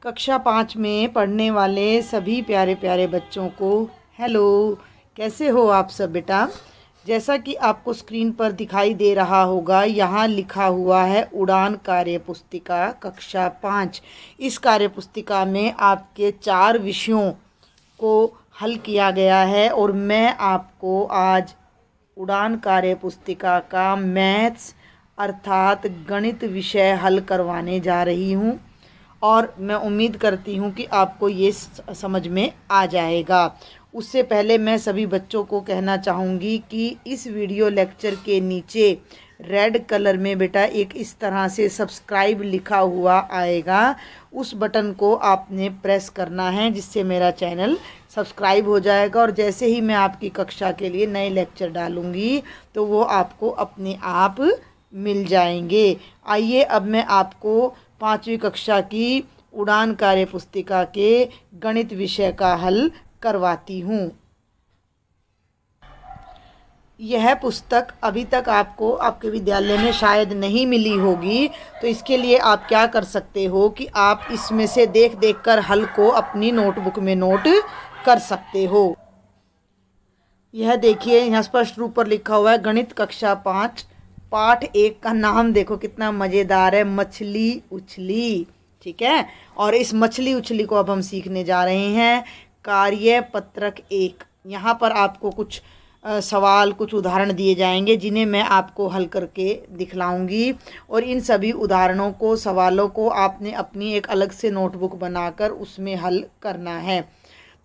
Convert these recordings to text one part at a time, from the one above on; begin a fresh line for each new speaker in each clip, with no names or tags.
कक्षा 5 में पढ़ने वाले सभी प्यारे प्यारे बच्चों को हेलो। कैसे हो आप सब बेटा। जैसा कि आपको स्क्रीन पर दिखाई दे रहा होगा, यहाँ लिखा हुआ है उड़ान कार्य पुस्तिका कक्षा 5। इस कार्य पुस्तिका में आपके 4 विषयों को हल किया गया है और मैं आपको आज उड़ान कार्य पुस्तिका का मैथ्स अर्थात गणित विषय हल करवाने जा रही हूँ और मैं उम्मीद करती हूँ कि आपको ये समझ में आ जाएगा। उससे पहले मैं सभी बच्चों को कहना चाहूँगी कि इस वीडियो लेक्चर के नीचे रेड कलर में बेटा एक इस तरह से सब्सक्राइब लिखा हुआ आएगा, उस बटन को आपने प्रेस करना है जिससे मेरा चैनल सब्सक्राइब हो जाएगा और जैसे ही मैं आपकी कक्षा के लिए नए लेक्चर डालूँगी तो वो आपको अपने आप मिल जाएंगे। आइए अब मैं आपको 5वीं कक्षा की उड़ान कार्य पुस्तिका के गणित विषय का हल करवाती हूँ। यह पुस्तक अभी तक आपको आपके विद्यालय में शायद नहीं मिली होगी, तो इसके लिए आप क्या कर सकते हो कि आप इसमें से देख देख कर हल को अपनी नोटबुक में नोट कर सकते हो। यह देखिए, यहाँ स्पष्ट रूप पर लिखा हुआ है गणित कक्षा 5 पाठ 1 का नाम देखो कितना मज़ेदार है, मछली उछली। ठीक है, और इस मछली उछली को अब हम सीखने जा रहे हैं। कार्य पत्रक 1, यहाँ पर आपको कुछ सवाल कुछ उदाहरण दिए जाएंगे जिन्हें मैं आपको हल करके दिखलाऊंगी और इन सभी उदाहरणों को सवालों को आपने अपनी एक अलग से नोटबुक बनाकर उसमें हल करना है।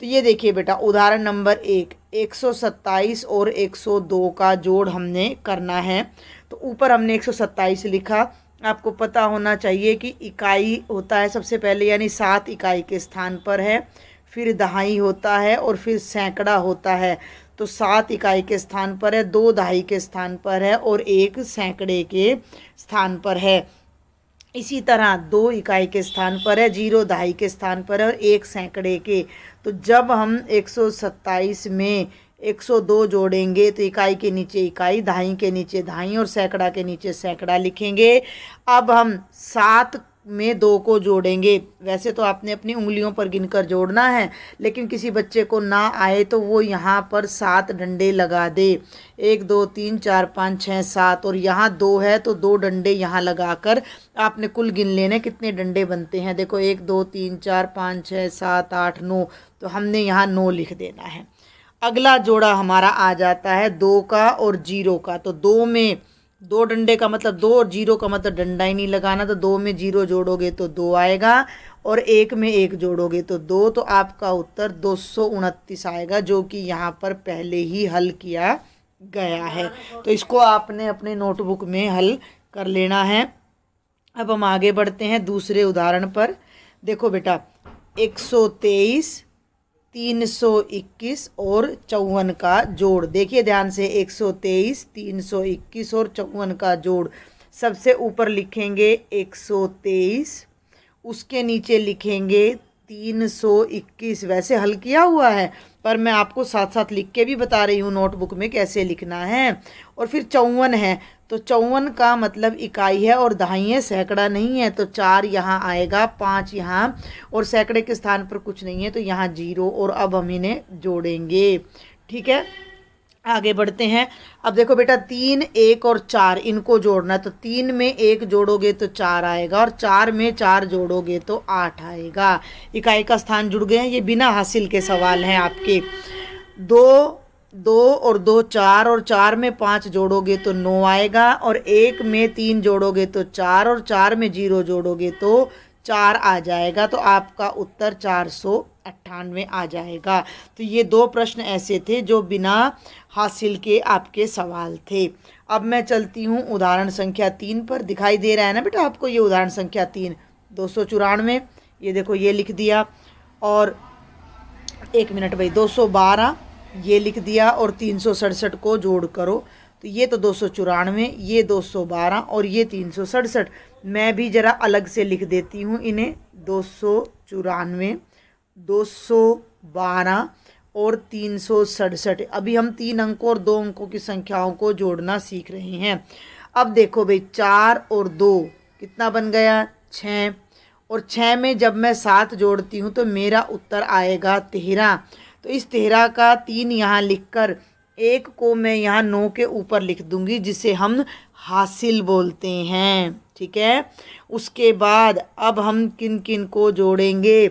तो ये देखिए बेटा, उदाहरण नंबर 1, 127 और 102 का जोड़ हमने करना है। तो ऊपर हमने 127 लिखा। आपको पता होना चाहिए कि इकाई होता है सबसे पहले, यानी 7 इकाई के स्थान पर है, फिर दहाई होता है और फिर सैकड़ा होता है। तो 7 इकाई के स्थान पर है, 2 दहाई के स्थान पर है और 1 सैकड़े के स्थान पर है। इसी तरह 2 इकाई के स्थान पर है, 0 दहाई के स्थान पर है और 1 सैकड़े के। तो जब हम 127 में 102 जोड़ेंगे तो इकाई के नीचे इकाई, दहाई के नीचे दहाई और सैकड़ा के नीचे सैकड़ा लिखेंगे। अब हम 7 में 2 को जोड़ेंगे। वैसे तो आपने अपनी उंगलियों पर गिनकर जोड़ना है, लेकिन किसी बच्चे को ना आए तो वो यहाँ पर 7 डंडे लगा दे। 1 2 3 4 5 6 7 और यहाँ 2 है तो 2 डंडे यहाँ लगाकर आपने कुल गिन लेने कितने डंडे बनते हैं। देखो 1 2 3 4 5 6 7 8 9, तो हमने यहाँ 9 लिख देना है। अगला जोड़ा हमारा आ जाता है 2 का और 0 का। तो 2 में 2 डंडे का मतलब 2 और 0 का मतलब डंडा ही नहीं लगाना। तो 2 में 0 जोड़ोगे तो 2 आएगा और 1 में 1 जोड़ोगे तो 2। तो आपका उत्तर 229 आएगा, जो कि यहाँ पर पहले ही हल किया गया है। तो इसको आपने अपने नोटबुक में हल कर लेना है। अब हम आगे बढ़ते हैं दूसरे उदाहरण पर। देखो बेटा, 123 321 और 54 का जोड़। देखिए ध्यान से, 123 321 और 54 का जोड़। सबसे ऊपर लिखेंगे 123, उसके नीचे लिखेंगे 321। वैसे हल किया हुआ है पर मैं आपको साथ साथ लिख के भी बता रही हूँ नोटबुक में कैसे लिखना है। और फिर 54 है, तो 54 का मतलब इकाई है और दहाई है, सैकड़ा नहीं है। तो 4 यहाँ आएगा, 5 यहाँ और सैकड़े के स्थान पर कुछ नहीं है तो यहाँ 0 और अब हम इन्हें जोड़ेंगे। ठीक है, आगे बढ़ते हैं। अब देखो बेटा, 3 1 और 4 इनको जोड़ना है। तो 3 में 1 जोड़ोगे तो 4 आएगा और 4 में 4 जोड़ोगे तो 8 आएगा। इकाई का स्थान जुड़ गए हैं। ये बिना हासिल के सवाल हैं आपके। 2 2 और 2 4 और 4 में 5 जोड़ोगे तो 9 आएगा और 1 में 3 जोड़ोगे तो 4 और 4 में 0 जोड़ोगे तो 4 आ जाएगा। तो आपका उत्तर 498 आ जाएगा। तो ये 2 प्रश्न ऐसे थे जो बिना हासिल के आपके सवाल थे। अब मैं चलती हूँ उदाहरण संख्या 3 पर। दिखाई दे रहा है ना बेटा आपको ये उदाहरण संख्या 3, 294। ये देखो ये लिख दिया और 1 मिनट भाई, 212 ये लिख दिया और 367 को जोड़ करो। तो ये तो 294, ये 212 और ये 367। मैं भी ज़रा अलग से लिख देती हूँ इन्हें। 294, 212 और 367। अभी हम 3 अंकों और 2 अंकों की संख्याओं को जोड़ना सीख रहे हैं। अब देखो भाई, 4 और 2 कितना बन गया, 6 और 6 में जब मैं 7 जोड़ती हूँ तो मेरा उत्तर आएगा 13। तो इस 13 का 3 यहाँ लिखकर 1 को मैं यहाँ 9 के ऊपर लिख दूँगी, जिसे हम हासिल बोलते हैं। ठीक है, उसके बाद अब हम किन किन को जोड़ेंगे?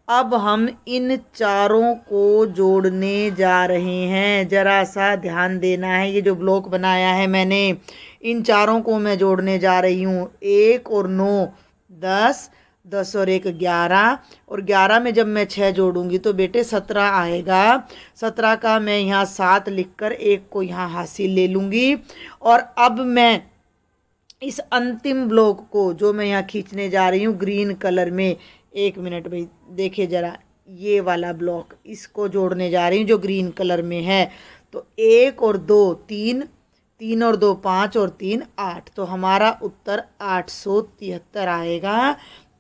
अब हम इन चारों को जोड़ने जा रहे हैं। ज़रा सा ध्यान देना है, ये जो ब्लॉक बनाया है मैंने, इन चारों को मैं जोड़ने जा रही हूँ। 1 और 9 10, 10 और 1 11, और 11 में जब मैं 6 जोड़ूंगी तो बेटे 17 आएगा। 17 का मैं यहाँ 7 लिखकर 1 को यहाँ हासिल ले लूँगी। और अब मैं इस अंतिम ब्लॉक को जो मैं यहाँ खींचने जा रही हूँ ग्रीन कलर में, 1 मिनट भाई देखिए ज़रा, ये वाला ब्लॉक, इसको जोड़ने जा रही हूँ जो ग्रीन कलर में है। तो 1 और 2 3, 3 और 2 5 और 3 8, तो हमारा उत्तर 873 आएगा।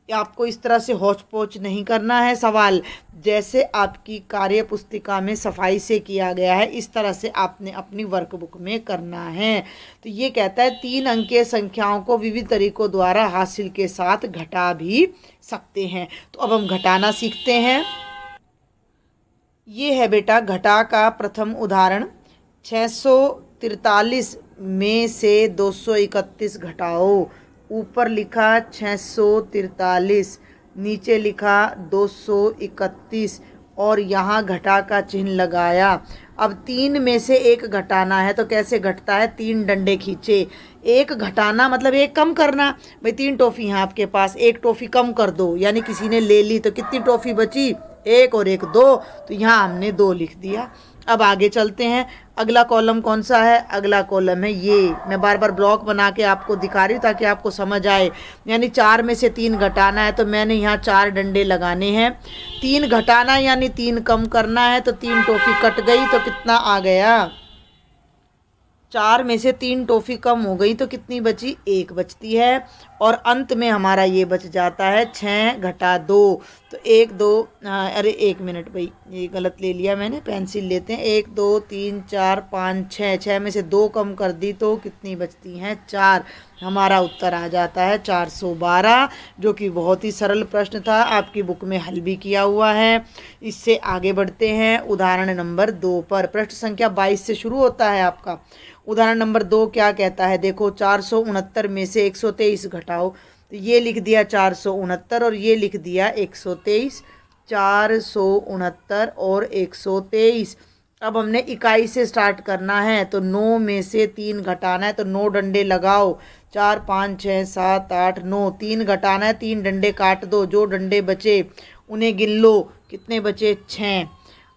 आपको इस तरह से होच पोच नहीं करना है सवाल, जैसे आपकी कार्य पुस्तिका में सफाई से किया गया है इस तरह से आपने अपनी वर्कबुक में करना है। तो ये कहता है 3 अंकीय संख्याओं को विविध तरीकों द्वारा हासिल के साथ घटा भी सकते हैं। तो अब हम घटाना सीखते हैं। ये है बेटा घटा का प्रथम उदाहरण। 643 में से 231 घटाओ। ऊपर लिखा 643, नीचे लिखा 231 और यहाँ घटा का चिन्ह लगाया। अब 3 में से 1 घटाना है, तो कैसे घटता है? 3 डंडे खींचे। 1 घटाना मतलब 1 कम करना। भाई 3 टॉफ़ी हैं आपके पास, 1 टॉफ़ी कम कर दो, यानी किसी ने ले ली तो कितनी टॉफ़ी बची? 1 और 1 2, तो यहाँ हमने 2 लिख दिया। अब आगे चलते हैं। अगला कॉलम कौन सा है? अगला कॉलम है ये। मैं बार बार ब्लॉक बना के आपको दिखा रही हूँ ताकि आपको समझ आए। यानी 4 में से 3 घटाना है, तो मैंने यहाँ 4 डंडे लगाने हैं। 3 घटाना यानी 3 कम करना है, तो 3 टॉफ़ी कट गई, तो कितना आ गया? 4 में से 3 टॉफ़ी कम हो गई तो कितनी बची? 1 बचती है। और अंत में हमारा ये बच जाता है 6 घटा 2, तो 1 2 अरे 1 मिनट भाई, ये गलत ले लिया मैंने, पेंसिल लेते हैं। 1 2 3 4 5 6, 6 में से 2 कम कर दी तो कितनी बचती हैं? 4। हमारा उत्तर आ जाता है 412, जो कि बहुत ही सरल प्रश्न था, आपकी बुक में हल भी किया हुआ है। इससे आगे बढ़ते हैं उदाहरण नंबर 2 पर। प्रश्न संख्या 22 से शुरू होता है आपका। उदाहरण नंबर 2 क्या कहता है? देखो 469 में से 123 घटाओ। तो ये लिख दिया 469 और ये लिख दिया 123। 469 और 123। अब हमने इकाई से स्टार्ट करना है, तो 9 में से 3 घटाना है, तो 9 डंडे लगाओ। 4 5 6 7 8 9, 3 घटाना है, 3 डंडे काट दो। जो डंडे बचे उन्हें गिन लो, कितने बचे? 6।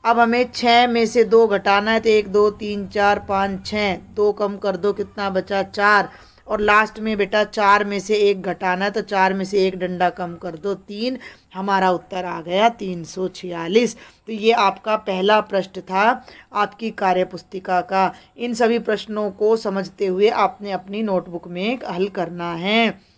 अब हमें 6 में से 2 घटाना है, तो 1 2 3 4 5 6, 2 कम कर दो, कितना बचा? 4। और लास्ट में बेटा 4 में से 1 घटाना है, तो 4 में से 1 डंडा कम कर दो, 3। हमारा उत्तर आ गया 346। तो ये आपका पहला प्रश्न था आपकी कार्यपुस्तिका का। इन सभी प्रश्नों को समझते हुए आपने अपनी नोटबुक में हल करना है।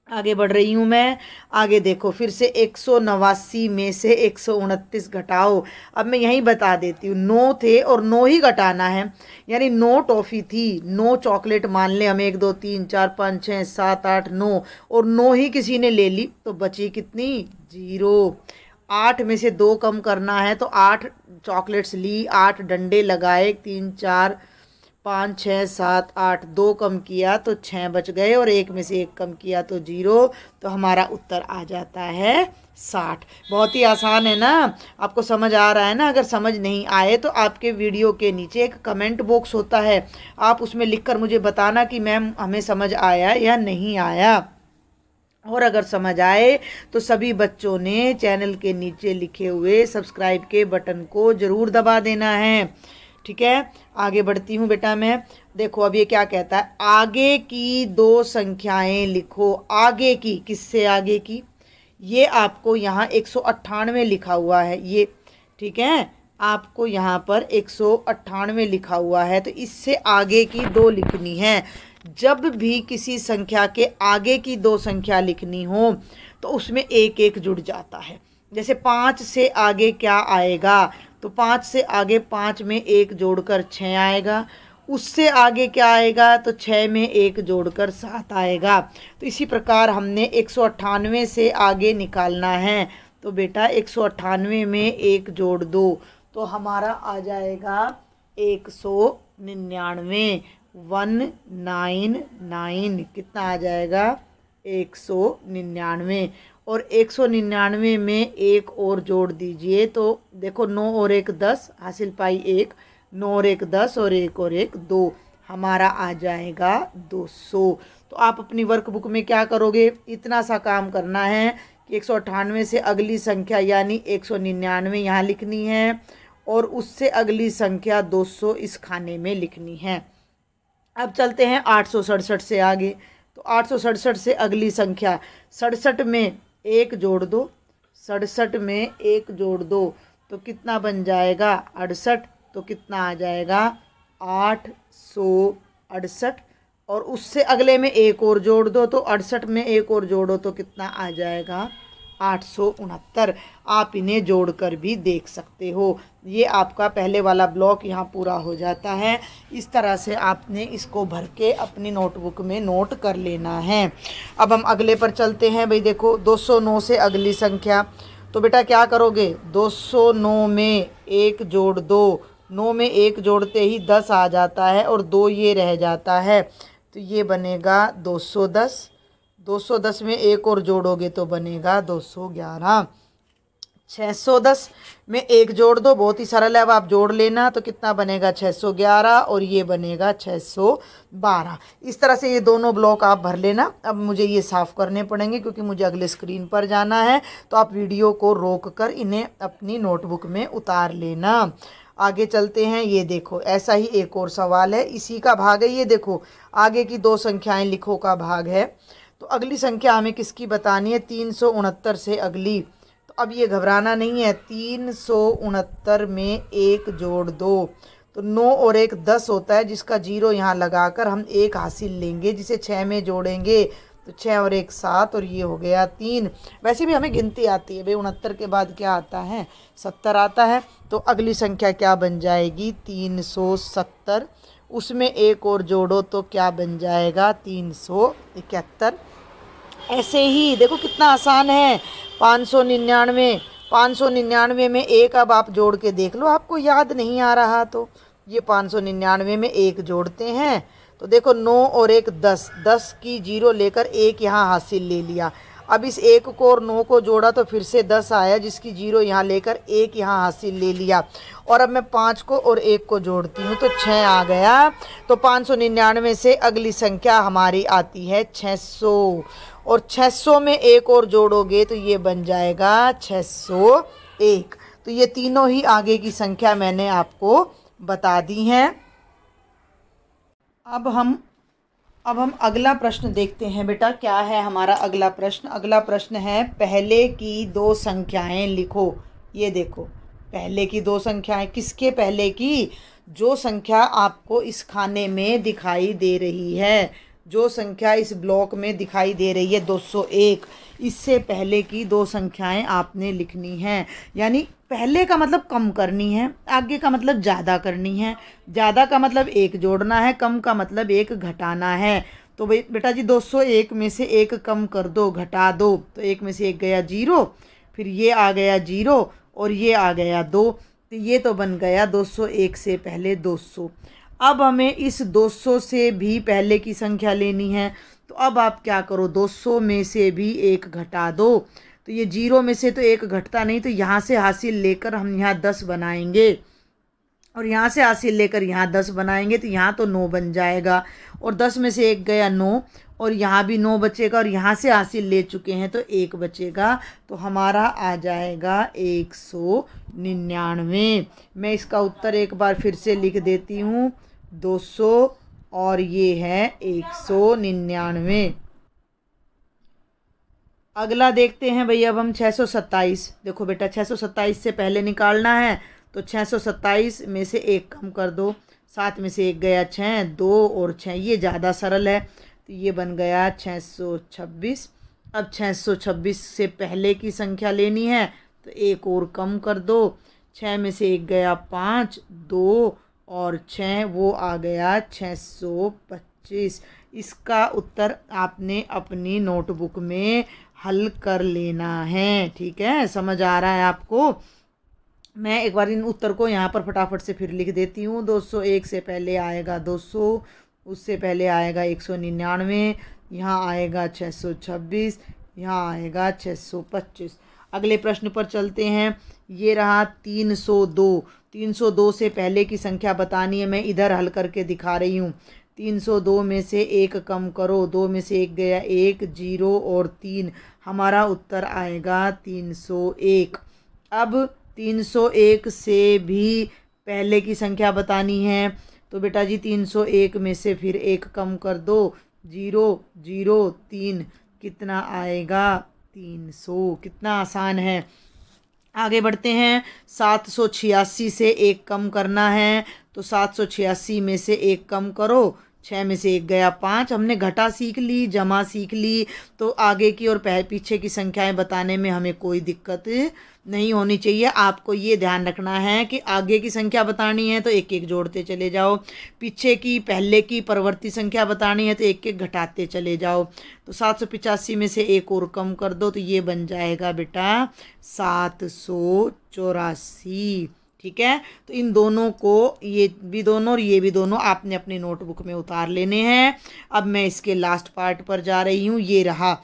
आगे बढ़ रही हूँ मैं। आगे देखो, फिर से 189 में से 129 घटाओ। अब मैं यहीं बता देती हूँ, 9 थे और 9 ही घटाना है, यानी 9 टॉफ़ी थी, 9 चॉकलेट मान ले हम, 1 2 3 4 5 6 7 8 9, और 9 ही किसी ने ले ली, तो बची कितनी? 0। 8 में से 2 कम करना है, तो 8 चॉकलेट्स ली, 8 डंडे लगाए, 3 4 5 6 7 8, 2 कम किया तो 6 बच गए, और 1 में से 1 कम किया तो 0। तो हमारा उत्तर आ जाता है 60। बहुत ही आसान है ना? आपको समझ आ रहा है ना? अगर समझ नहीं आए तो आपके वीडियो के नीचे एक कमेंट बॉक्स होता है, आप उसमें लिखकर मुझे बताना कि मैम हमें समझ आया या नहीं आया। और अगर समझ आए तो सभी बच्चों ने चैनल के नीचे लिखे हुए सब्सक्राइब के बटन को ज़रूर दबा देना है। ठीक है, आगे बढ़ती हूँ बेटा मैं। देखो अब ये क्या कहता है? आगे की 2 संख्याएं लिखो। आगे की, किससे आगे की? ये आपको यहाँ 198 लिखा हुआ है ये, ठीक है, आपको यहाँ पर 198 लिखा हुआ है, तो इससे आगे की 2 लिखनी है। जब भी किसी संख्या के आगे की 2 संख्या लिखनी हो तो उसमें 1 1 जुड़ जाता है। जैसे 5 से आगे क्या आएगा? तो 5 से आगे 5 में 1 जोड़कर 6 आएगा, उससे आगे क्या आएगा, तो 6 में 1 जोड़कर 7 आएगा। तो इसी प्रकार हमने 198 से आगे निकालना है। तो बेटा 198 में 1 जोड़ दो तो हमारा आ जाएगा 199, 199 कितना आ जाएगा 199। और 199 में 1 और जोड़ दीजिए तो देखो 9 और 1 10, हासिल पाई 1, 9 और 1 10 और 1 और 1 2, हमारा आ जाएगा 200। तो आप अपनी वर्कबुक में क्या करोगे, इतना सा काम करना है कि 198 से अगली संख्या यानी 199 यहाँ लिखनी है और उससे अगली संख्या 200 इस खाने में लिखनी है। अब चलते हैं 867 से आगे। तो 867 से अगली संख्या 67 में 1 जोड़ दो, 67 में 1 जोड़ दो तो कितना बन जाएगा 68। तो कितना आ जाएगा 868। और उससे अगले में 1 और जोड़ दो तो 68 में 1 और जोड़ो तो कितना आ जाएगा 869। आप इन्हें जोड़कर भी देख सकते हो। ये आपका पहले वाला ब्लॉक यहाँ पूरा हो जाता है। इस तरह से आपने इसको भर के अपनी नोटबुक में नोट कर लेना है। अब हम अगले पर चलते हैं। भाई देखो 209 से अगली संख्या। तो बेटा क्या करोगे, 209 में 1 जोड़ दो, 9 में 1 जोड़ते ही 10 आ जाता है और 2 ये रह जाता है तो ये बनेगा 210। 210 में 1 और जोड़ोगे तो बनेगा 211। 610 में 1 जोड़ दो, बहुत ही सरल है, अब आप जोड़ लेना तो कितना बनेगा 611 और ये बनेगा 612। इस तरह से ये दोनों ब्लॉक आप भर लेना। अब मुझे ये साफ़ करने पड़ेंगे क्योंकि मुझे अगले स्क्रीन पर जाना है, तो आप वीडियो को रोक कर इन्हें अपनी नोटबुक में उतार लेना। आगे चलते हैं। ये देखो ऐसा ही एक और सवाल है, इसी का भाग है। ये देखो आगे की 2 संख्याएं लिखो का भाग है। तो अगली संख्या हमें किसकी बतानी है, 369 से अगली। तो अब ये घबराना नहीं है, 369 में 1 जोड़ दो तो 9 और 1 10 होता है, जिसका 0 यहाँ लगाकर हम 1 हासिल लेंगे, जिसे 6 में जोड़ेंगे तो 6 और 1 7 और ये हो गया 3। वैसे भी हमें गिनती आती है भाई, 69 के बाद क्या आता है 70 आता है। तो अगली संख्या क्या बन जाएगी 370, उसमें 1 और जोड़ो तो क्या बन जाएगा 371। ऐसे ही देखो कितना आसान है। 599 में 1 अब आप जोड़ के देख लो, आपको याद नहीं आ रहा तो ये 599 में 1 जोड़ते हैं तो देखो 9 और 1 10, 10 की 0 लेकर 1 यहाँ हासिल ले लिया। अब इस 1 को और 9 को जोड़ा तो फिर से 10 आया, जिसकी 0 यहाँ लेकर 1 यहाँ हासिल ले लिया। और अब मैं 5 को और 1 को जोड़ती हूँ तो 6 आ गया। तो 599 से अगली संख्या हमारी आती है 600 और 600 में 1 और जोड़ोगे तो ये बन जाएगा 601। तो ये तीनों ही आगे की संख्या मैंने आपको बता दी हैं। अब हम अगला प्रश्न देखते हैं। बेटा क्या है हमारा अगला प्रश्न। अगला प्रश्न है पहले की 2 संख्याएं लिखो। ये देखो पहले की 2 संख्याएं, किसके पहले की, जो संख्या आपको इस खाने में दिखाई दे रही है, जो संख्या इस ब्लॉक में दिखाई दे रही है 201, इससे पहले की 2 संख्याएं आपने लिखनी हैं। यानी पहले का मतलब कम करनी है, आगे का मतलब ज़्यादा करनी है। ज़्यादा का मतलब 1 जोड़ना है, कम का मतलब 1 घटाना है। तो भाई बेटा जी 201 में से 1 कम कर दो, घटा दो, तो 1 में से 1 गया 0, फिर ये आ गया 0 और ये आ गया 2, तो ये तो बन गया 201 से पहले 200। अब हमें इस 200 से भी पहले की संख्या लेनी है। तो अब आप क्या करो, 200 में से भी 1 घटा दो। तो ये 0 में से तो 1 घटता नहीं, तो यहाँ से हासिल लेकर हम यहाँ 10 बनाएंगे और यहाँ से हासिल लेकर यहाँ 10 बनाएंगे तो यहाँ तो 9 बन जाएगा। और 10 में से 1 गया 9 और यहाँ भी 9 बचेगा और यहाँ से हासिल ले चुके हैं तो 1 बचेगा। तो हमारा आ जाएगा 199। मैं इसका उत्तर एक बार फिर से लिख देती हूँ, 200 और ये है 199। अगला देखते हैं भैया अब हम 627। देखो बेटा 627 से पहले निकालना है तो 627 में से 1 कम कर दो, 7 में से 1 गया 6, 2 और 6, ये ज़्यादा सरल है तो ये बन गया 626। अब 626 से पहले की संख्या लेनी है तो 1 और कम कर दो, 6 में से 1 गया 5, 2 और 6 वो आ गया 625। इसका उत्तर आपने अपनी नोटबुक में हल कर लेना है। ठीक है, समझ आ रहा है आपको? मैं एक बार इन उत्तर को यहाँ पर फटाफट से फिर लिख देती हूँ। 201 से पहले आएगा 200, उससे पहले आएगा 199, यहाँ आएगा 626, यहाँ आएगा 625। अगले प्रश्न पर चलते हैं। ये रहा 302। 302 से पहले की संख्या बतानी है। मैं इधर हल करके दिखा रही हूँ। 302 में से 1 कम करो, 2 में से 1 गया 1, 0 और 3, हमारा उत्तर आएगा 301। अब 301 से भी पहले की संख्या बतानी है, तो बेटा जी 301 में से फिर 1 कम कर दो, 0 0 3, कितना आएगा 300। कितना आसान है। आगे बढ़ते हैं। 786 से 1 कम करना है, तो 786 में से 1 कम करो, 6 में से 1 गया 5। हमने घटा सीख ली, जमा सीख ली, तो आगे की और पीछे की संख्याएं बताने में हमें कोई दिक्कत नहीं होनी चाहिए। आपको ये ध्यान रखना है कि आगे की संख्या बतानी है तो एक एक जोड़ते चले जाओ, पीछे की पहले की परवर्ती संख्या बतानी है तो एक एक घटाते चले जाओ। तो 785 में से 1 और कम कर दो, तो ये बन जाएगा बेटा 784। ठीक है, तो इन दोनों को, ये भी दोनों और ये भी दोनों आपने अपनी नोटबुक में उतार लेने हैं। अब मैं इसके लास्ट पार्ट पर जा रही हूँ। ये रहा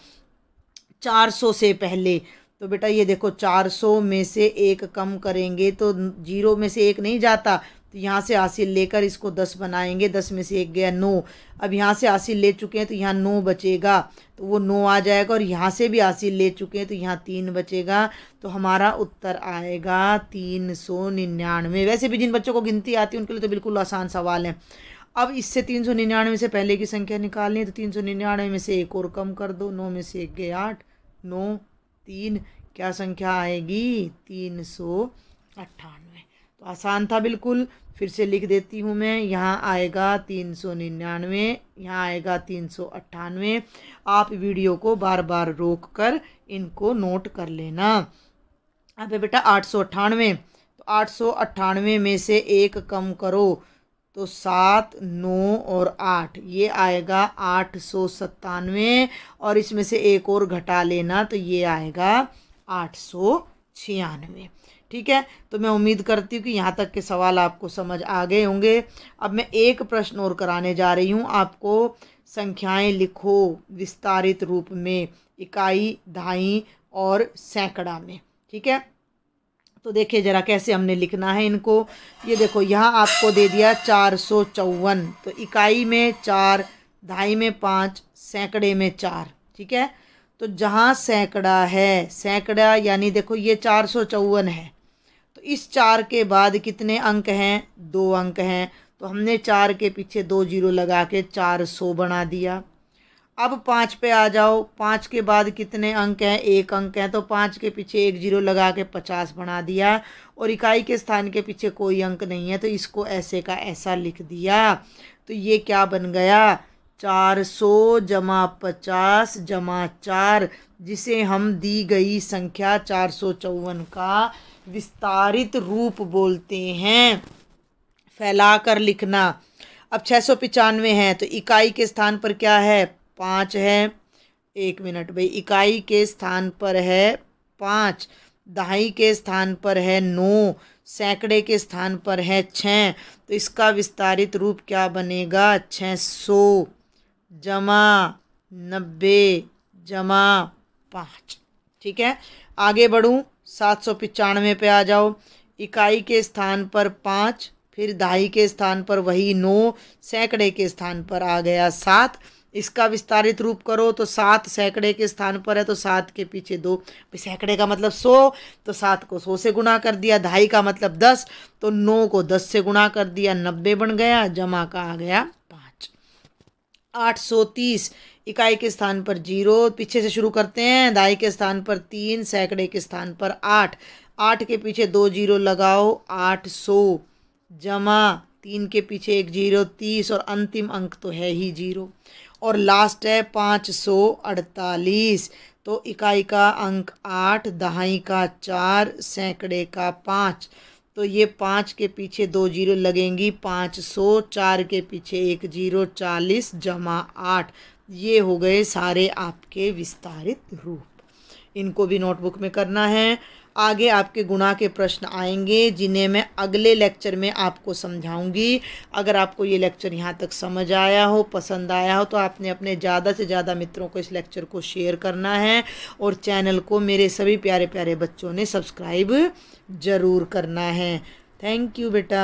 400 से पहले। तो बेटा ये देखो 400 में से 1 कम करेंगे तो 0 में से 1 नहीं जाता, तो यहाँ से हासिल लेकर इसको 10 बनाएंगे। 10 में से 1 गया 9। अब यहाँ से हासिल ले चुके हैं तो यहाँ 9 बचेगा, तो वो 9 आ जाएगा। और यहाँ से भी हासिल ले चुके हैं तो यहाँ 3 बचेगा। तो हमारा उत्तर आएगा 399। वैसे भी जिन बच्चों को गिनती आती है उनके लिए तो बिल्कुल आसान सवाल है। अब इससे 399 से पहले की संख्या निकालनी है, तो 399 में से 1 और कम कर दो, 9 में से 1 गए 8, 9 3, क्या संख्या आएगी 398। तो आसान था बिल्कुल। फिर से लिख देती हूँ मैं। यहाँ आएगा 399, यहाँ आएगा 398। आप वीडियो को बार बार रोक कर इनको नोट कर लेना। अब बेटा 898। तो 898 में से 1 कम करो, तो 7 9 और 8, ये आएगा 897। और इसमें से 1 और घटा लेना, तो ये आएगा 896। ठीक है, तो मैं उम्मीद करती हूँ कि यहाँ तक के सवाल आपको समझ आ गए होंगे। अब मैं एक प्रश्न और कराने जा रही हूँ आपको। संख्याएं लिखो विस्तारित रूप में, इकाई, दहाई और सैकड़ा में। ठीक है, तो देखिए ज़रा कैसे हमने लिखना है इनको। ये देखो यहाँ आपको दे दिया 454। तो इकाई में 4, दहाई में 5, सैकड़े में 4। ठीक है, तो जहाँ सैकड़ा है, सैकड़ा यानी देखो ये 454 है, तो इस 4 के बाद कितने अंक हैं? 2 अंक हैं। तो हमने 4 के पीछे 2 जीरो लगा के 400 बना दिया। अब 5 पे आ जाओ। 5 के बाद कितने अंक हैं? 1 अंक हैं, तो 5 के पीछे 1 जीरो लगा के 50 बना दिया। और इकाई के स्थान के पीछे कोई अंक नहीं है, तो इसको ऐसे का ऐसा लिख दिया। तो ये क्या बन गया? 400 जमा 50 जमा 4, जिसे हम दी गई संख्या 454 का विस्तारित रूप बोलते हैं। फैला कर लिखना। अब 695 है, तो इकाई के स्थान पर क्या है? 5 है। 1 मिनट भाई, इकाई के स्थान पर है 5, दहाई के स्थान पर है 9, सैकड़े के स्थान पर है 6। तो इसका विस्तारित रूप क्या बनेगा? 600 जमा 90 जमा 5। ठीक है, आगे बढ़ूँ। 795 पे आ जाओ। इकाई के स्थान पर 5, फिर दहाई के स्थान पर वही 9, सैकड़े के स्थान पर आ गया 7। इसका विस्तारित रूप करो तो 7 सैकड़े के स्थान पर है, तो 7 के पीछे 2। सैकड़े का मतलब 100, तो 7 को 100 से गुणा कर दिया। दहाई का मतलब 10, तो 9 को 10 से गुणा कर दिया, 90 बन गया। जमा का आ गया 5। 830, इकाई के स्थान पर 0, पीछे से शुरू करते हैं। दहाई के स्थान पर 3, सैकड़े के स्थान पर 8, 8 के पीछे 2 जीरो लगाओ, 800 जमा 3 के पीछे 1 जीरो, 30, और अंतिम अंक तो है ही 0। और लास्ट है 548। तो इकाई का अंक 8, दहाई का 4, सैकड़े का 5। तो ये 5 के पीछे 2 जीरो लगेंगी, 500, 4 के पीछे 1 जीरो, 40 जमा 8। ये हो गए सारे आपके विस्तारित रूप। इनको भी नोटबुक में करना है। आगे आपके गुणा के प्रश्न आएंगे जिन्हें मैं अगले लेक्चर में आपको समझाऊंगी। अगर आपको ये लेक्चर यहाँ तक समझ आया हो, पसंद आया हो, तो आपने अपने ज़्यादा से ज़्यादा मित्रों को इस लेक्चर को शेयर करना है और चैनल को मेरे सभी प्यारे प्यारे बच्चों ने सब्सक्राइब ज़रूर करना है। थैंक यू बेटा।